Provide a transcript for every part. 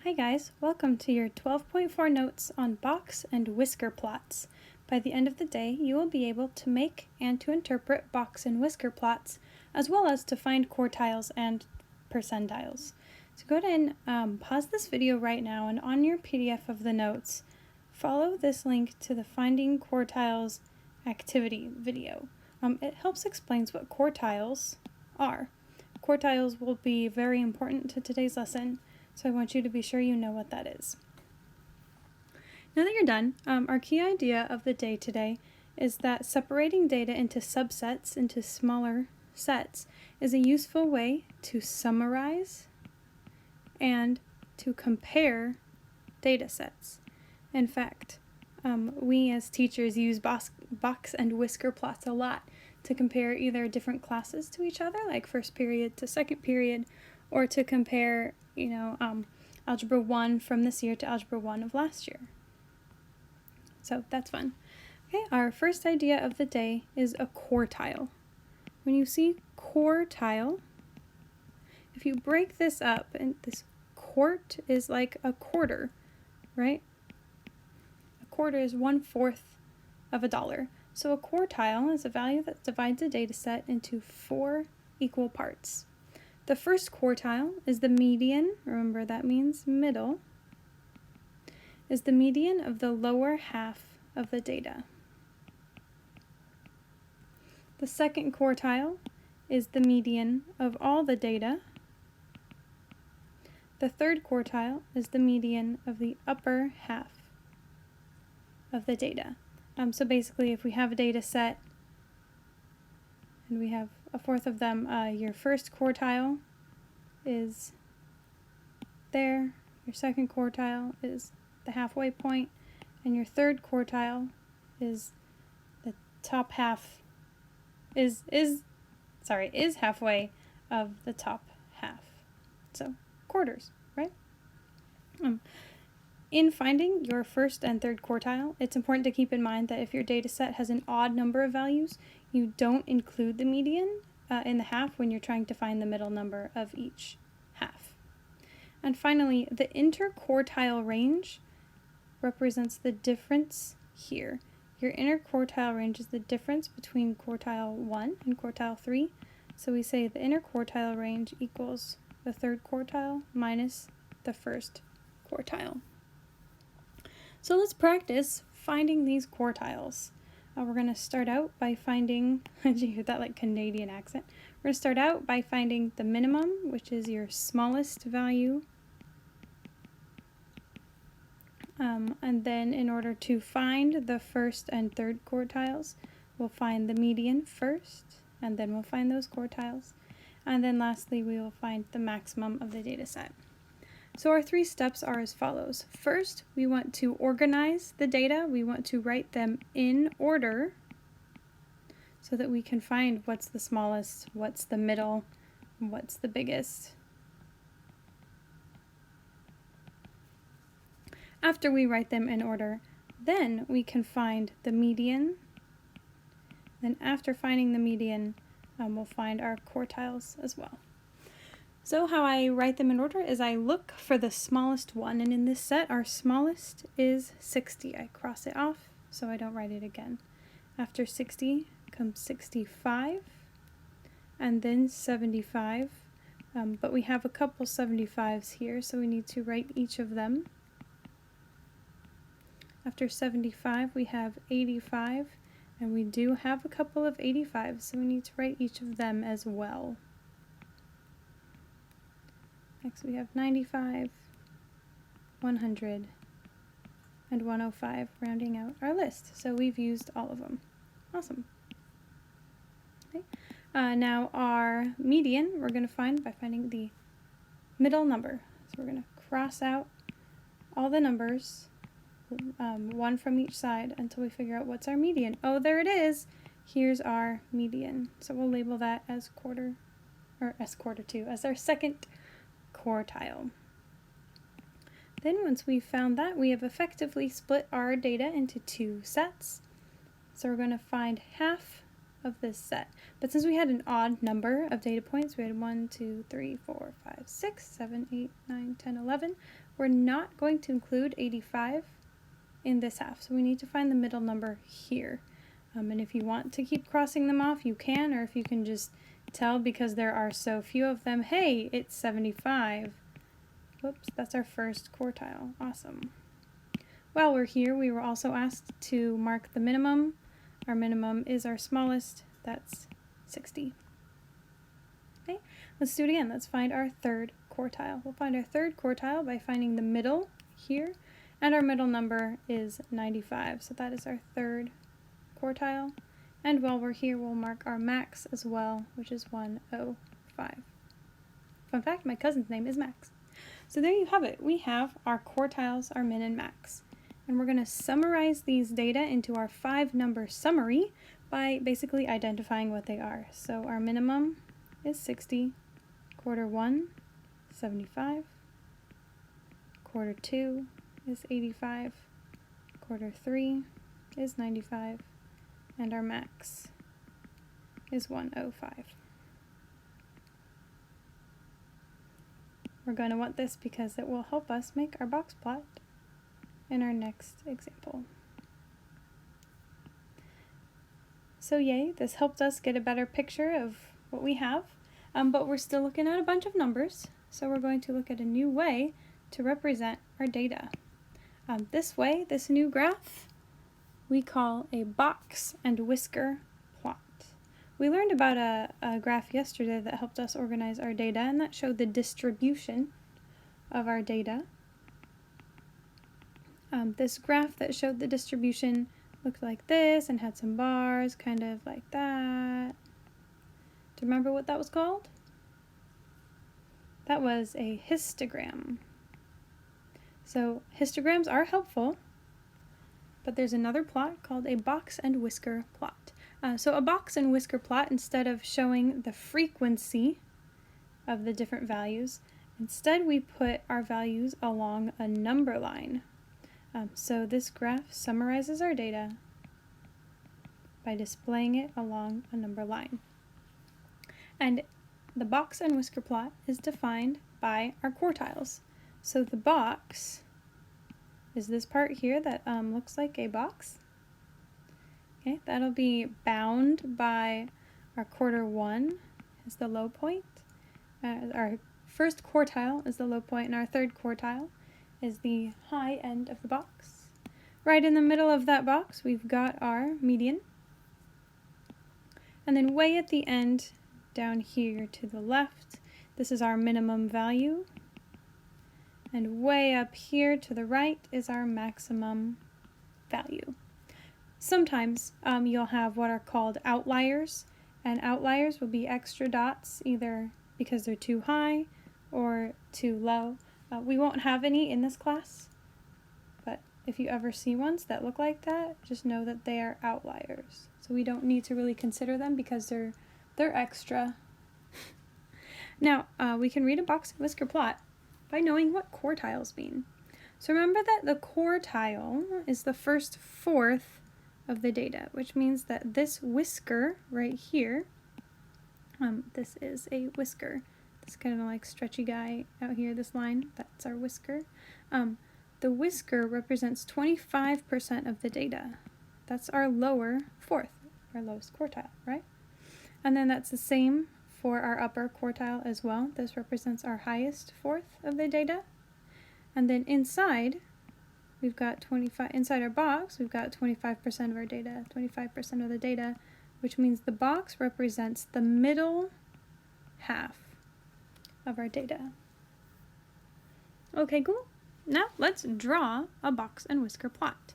Hi guys, welcome to your 12.4 notes on box and whisker plots. By the end of the day, you will be able to make and to interpret box and whisker plots, as well as to find quartiles and percentiles. So go ahead and pause this video right now, and on your PDF of the notes, follow this link to the Finding Quartiles activity video. It helps explains what quartiles are. Quartiles will be very important to today's lesson, so I want you to be sure you know what that is. Now that you're done, our key idea of the day today is that separating data into subsets, into smaller sets, is a useful way to summarize and to compare data sets. In fact, we as teachers use box and whisker plots a lot to compare either different classes to each other, like first period to second period, or to compare, Algebra 1 from this year to Algebra 1 of last year. So that's fun. Okay, our first idea of the day is a quartile. When you see quartile, if you break this up, and this quart is like a quarter, right? A quarter is 1/4 of a dollar. So a quartile is a value that divides a data set into 4 equal parts. The first quartile is the median, remember that means middle, is the median of the lower half of the data. The second quartile is the median of all the data. The third quartile is the median of the upper half of the data. So basically, if we have a data set and we have 1/4 of them, your first quartile is there, your second quartile is the halfway point, and your third quartile is the top half, is halfway of the top half. So quarters, right? In finding your first and third quartile, it's important to keep in mind that if your data set has an odd number of values, you don't include the median in the half when you're trying to find the middle number of each half. And finally, the interquartile range represents the difference here. Your interquartile range is the difference between quartile 1 and quartile 3. So we say the interquartile range equals the third quartile minus the first quartile. So let's practice finding these quartiles. We're going to start out by finding, did you hear that like Canadian accent? We're going to start out by finding the minimum, which is your smallest value. And then in order to find the first and third quartiles, we'll find the median first, and then we'll find those quartiles. And then lastly, we will find the maximum of the data set. So our 3 steps are as follows. First, we want to organize the data. We want to write them in order so that we can find what's the smallest, what's the middle, what's the biggest. After we write them in order, then we can find the median. Then after finding the median, we'll find our quartiles as well. So how I write them in order is I look for the smallest one, and in this set our smallest is 60. I cross it off so I don't write it again. After 60 comes 65 and then 75, but we have a couple 75s here, so we need to write each of them. After 75 we have 85, and we do have a couple of 85s, so we need to write each of them as well. Next we have 95, 100, and 105, rounding out our list. So we've used all of them. Awesome. Okay. Now our median we're going to find by finding the middle number. So we're going to cross out all the numbers, one from each side, until we figure out what's our median. Oh, there it is. Here's our median. So we'll label that as as our second quartile. Then once we've found that, we have effectively split our data into 2 sets. So we're going to find half of this set. But since we had an odd number of data points, we had 1, 2, 3, 4, 5, 6, 7, 8, 9, 10, 11, we're not going to include 85 in this half. So we need to find the middle number here. And if you want to keep crossing them off, you can, or if you can just tell because there are so few of them, hey, it's 75. Whoops, that's our first quartile. Awesome. While we're here, we were also asked to mark the minimum. Our minimum is our smallest, that's 60. Okay, let's do it again. Let's find our third quartile. We'll find our third quartile by finding the middle here, and our middle number is 95, so that is our third quartile. And while we're here, we'll mark our max as well, which is 105. Fun fact, my cousin's name is Max. So there you have it. We have our quartiles, our min and max. And we're going to summarize these data into our 5-number summary by basically identifying what they are. So our minimum is 60, quarter 1, 75, quarter 2 is 85, quarter 3 is 95, and our max is 105. We're going to want this because it will help us make our box plot in our next example. So yay, this helped us get a better picture of what we have, but we're still looking at a bunch of numbers, so we're going to look at a new way to represent our data. This way, this new graph, we call a box and whisker plot. We learned about a graph yesterday that helped us organize our data, and that showed the distribution of our data. This graph that showed the distribution looked like this and had some bars, kind of like that. Do you remember what that was called? That was a histogram. So histograms are helpful, but there's another plot called a box and whisker plot. So a box and whisker plot, instead of showing the frequency of the different values, instead we put our values along a number line. So this graph summarizes our data by displaying it along a number line. And the box and whisker plot is defined by our quartiles. So the box is this part here that looks like a box. Okay, that'll be bound by our quarter 1 is the low point. Our first quartile is the low point, and our third quartile is the high end of the box. Right in the middle of that box, we've got our median. And then way at the end, down here to the left, this is our minimum value. And way up here to the right is our maximum value. Sometimes you'll have what are called outliers, and outliers will be extra dots either because they're too high or too low. We won't have any in this class, but if you ever see ones that look like that, just know that they are outliers. So we don't need to really consider them because they're extra. Now, we can read a box and whisker plot by knowing what quartiles mean. So remember that the quartile is the first fourth of the data, which means that this whisker right here, this is a whisker. This kind of like stretchy guy out here, this line, that's our whisker. The whisker represents 25% of the data. That's our lower fourth, our lowest quartile, right? And then that's the same for our upper quartile as well. This represents our highest fourth of the data. And then inside, we've got 25, inside our box, we've got 25% of our data, 25% of the data, which means the box represents the middle half of our data. Okay, cool. Now let's draw a box and whisker plot.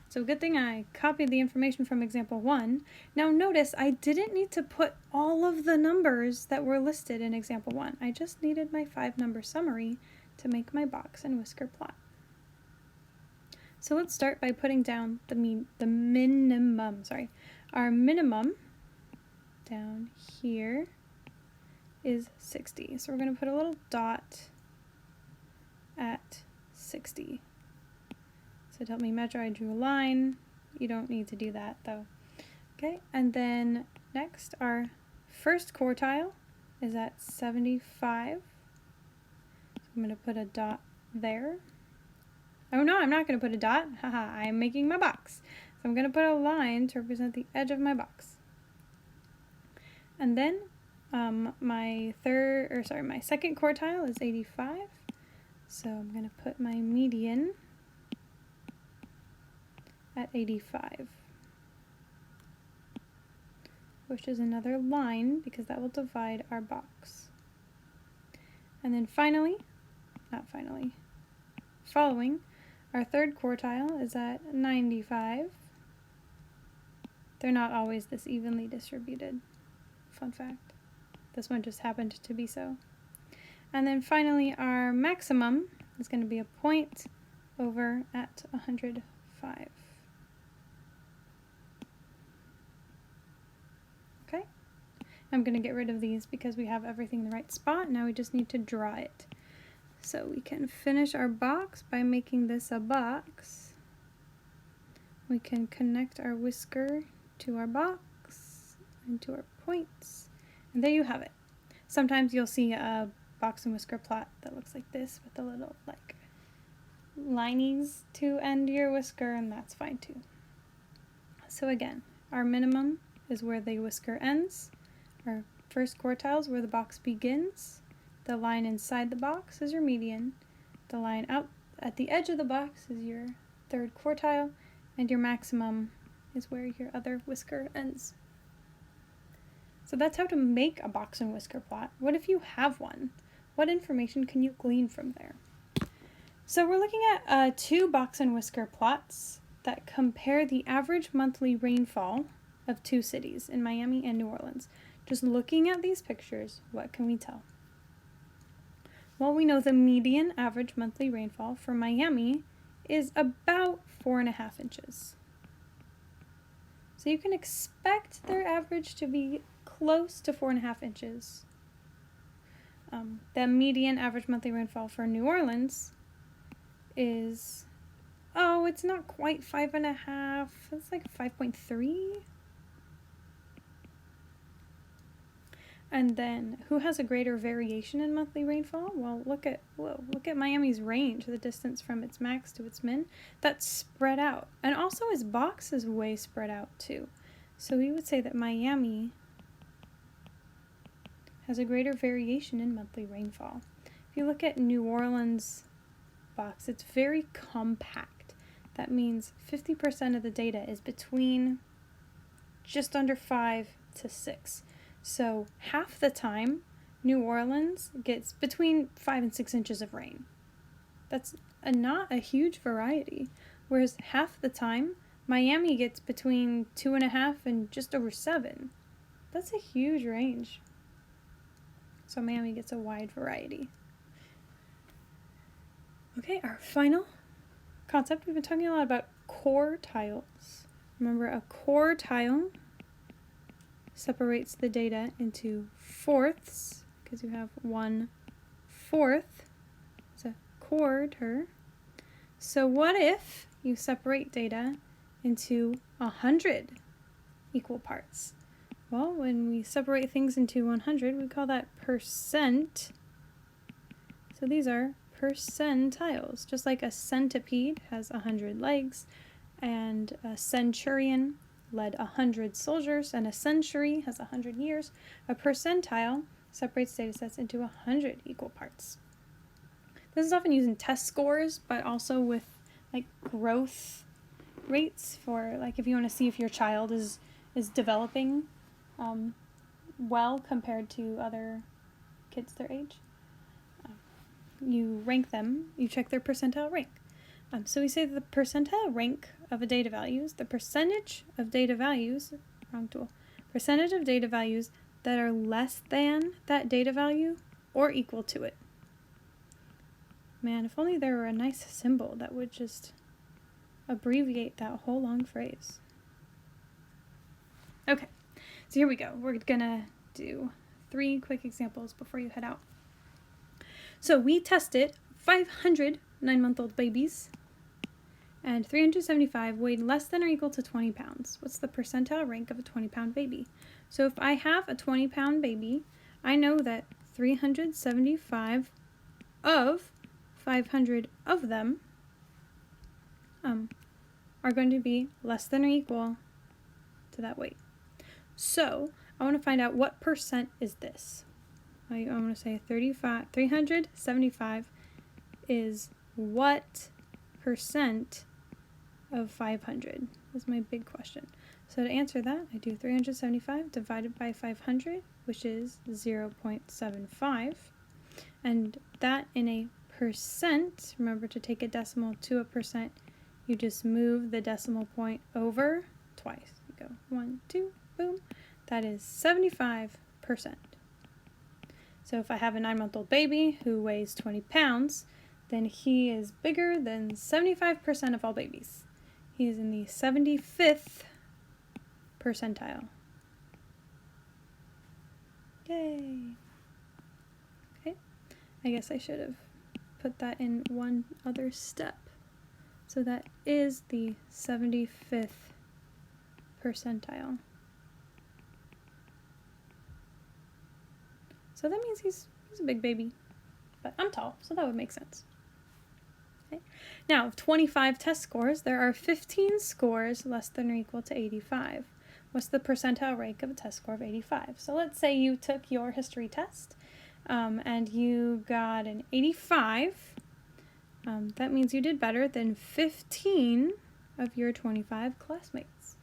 So good thing I copied the information from example 1. Now notice I didn't need to put all of the numbers that were listed in example 1. I just needed my 5-number summary to make my box and whisker plot. So let's start by putting down the minimum. Our minimum down here is 60. So we're going to put a little dot at 60. So to help me measure, I drew a line. You don't need to do that though. Okay, and then Next, our first quartile is at 75. So I'm going to put a dot there. Oh no, I'm not going to put a dot. Haha, I'm making my box. So I'm going to put a line to represent the edge of my box. And then my second quartile is 85. So I'm going to put my median at 85. Which is another line because that will divide our box. And then following, our third quartile is at 95. They're not always this evenly distributed. Fun fact. This one just happened to be so. And then finally, our maximum is going to be a point over at 105. Okay? I'm going to get rid of these because we have everything in the right spot. Now we just need to draw it. So we can finish our box by making this a box. We can connect our whisker to our box and to our points. And there you have it. Sometimes you'll see a box and whisker plot that looks like this with the little like linies to end your whisker, and that's fine too. So again, our minimum is where the whisker ends. Our first quartile is where the box begins. The line inside the box is your median. The line out at the edge of the box is your third quartile, and your maximum is where your other whisker ends. So that's how to make a box and whisker plot. What if you have one? What information can you glean from there? So we're looking at two box and whisker plots that compare the average monthly rainfall of two cities in Miami and New Orleans. Just looking at these pictures, what can we tell? Well, we know the median average monthly rainfall for Miami is about 4.5 inches. So you can expect their average to be close to 4.5 inches. The median average monthly rainfall for New Orleans is, it's not quite 5.5, it's like 5.3. And then, who has a greater variation in monthly rainfall? Well, look at Miami's range, the distance from its max to its min. That's spread out. And also its box is way spread out too. So we would say that Miami has a greater variation in monthly rainfall. If you look at New Orleans' box, it's very compact. That means 50% of the data is between just under 5 to 6. So half the time, New Orleans gets between 5 and 6 inches of rain. That's not a huge variety. Whereas half the time, Miami gets between 2.5 and just over 7. That's a huge range. So Miami gets a wide variety. Okay, our final concept. We've been talking a lot about quartiles. Remember, a quartile separates the data into fourths, because you have 1/4. It's a quarter. So what if you separate data into 100 equal parts? Well, when we separate things into 100, we call that percent. So these are percentiles. Just like a centipede has 100 legs, and a centurion led 100 soldiers, and a century has 100 years, a percentile separates data sets into 100 equal parts. This is often used in test scores, but also with like growth rates for like if you want to see if your child is developing well compared to other kids their age. You rank them, you check their percentile rank. So we say that the percentile rank of a data value is the percentage of data values, percentage of data values that are less than that data value or equal to it. Man, if only there were a nice symbol that would just abbreviate that whole long phrase. Okay, so here we go. We're gonna do 3 quick examples before you head out. So we tested 500 9-month-old babies, and 375 weighed less than or equal to 20 pounds. What's the percentile rank of a 20-pound baby? So if I have a 20-pound baby, I know that 375 of 500 of them are going to be less than or equal to that weight. So I want to find out what percent is this. I want to say 375 is what percent of 500? That's my big question. So to answer that, I do 375 divided by 500, which is 0.75. And that in a percent, remember to take a decimal to a percent, you just move the decimal point over twice. You go 1, 2, boom. That is 75%. So if I have a 9-month-old baby who weighs 20 pounds, then he is bigger than 75% of all babies. He is in the 75th percentile. Yay! Okay, I guess I should have put that in one other step. So that is the 75th percentile. So that means he's a big baby, but I'm tall, so that would make sense. Okay. Now, of 25 test scores, there are 15 scores less than or equal to 85. What's the percentile rank of a test score of 85? So let's say you took your history test and you got an 85. That means you did better than 15 of your 25 classmates.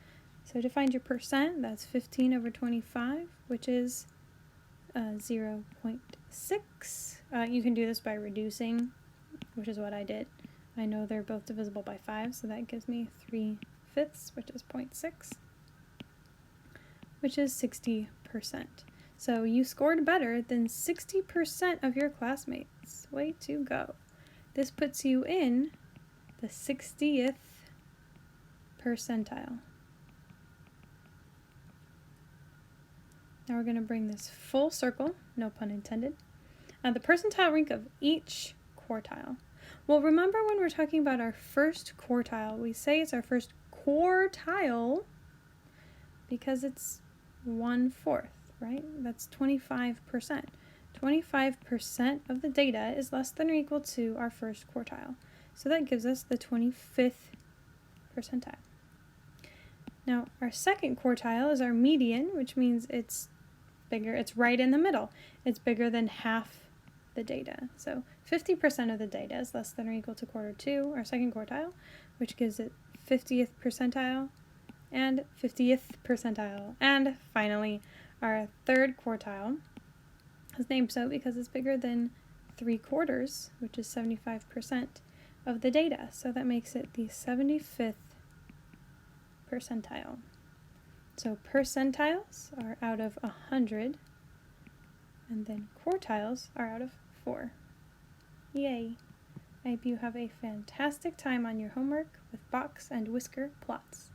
So to find your percent, that's 15 over 25, which is 0.6. You can do this by reducing, which is what I did. I know they're both divisible by 5, so that gives me 3/5, which is 0.6, which is 60%. So you scored better than 60% of your classmates. Way to go. This puts you in the 60th percentile. Now we're going to bring this full circle, no pun intended. The percentile rank of each quartile. Well, remember when we're talking about our first quartile, we say it's our first quartile because it's 1/4, right? That's 25%. 25% of the data is less than or equal to our first quartile. So that gives us the 25th percentile. Now, our second quartile is our median, which means it's bigger. It's right in the middle. It's bigger than half the data. So 50% of the data is less than or equal to 1/4, our second quartile, which gives it 50th percentile and 50th percentile. And finally, our third quartile is named so because it's bigger than 3/4, which is 75% of the data. So that makes it the 75th percentile. So percentiles are out of 100, and then quartiles are out of 4. Yay! I hope you have a fantastic time on your homework with box and whisker plots.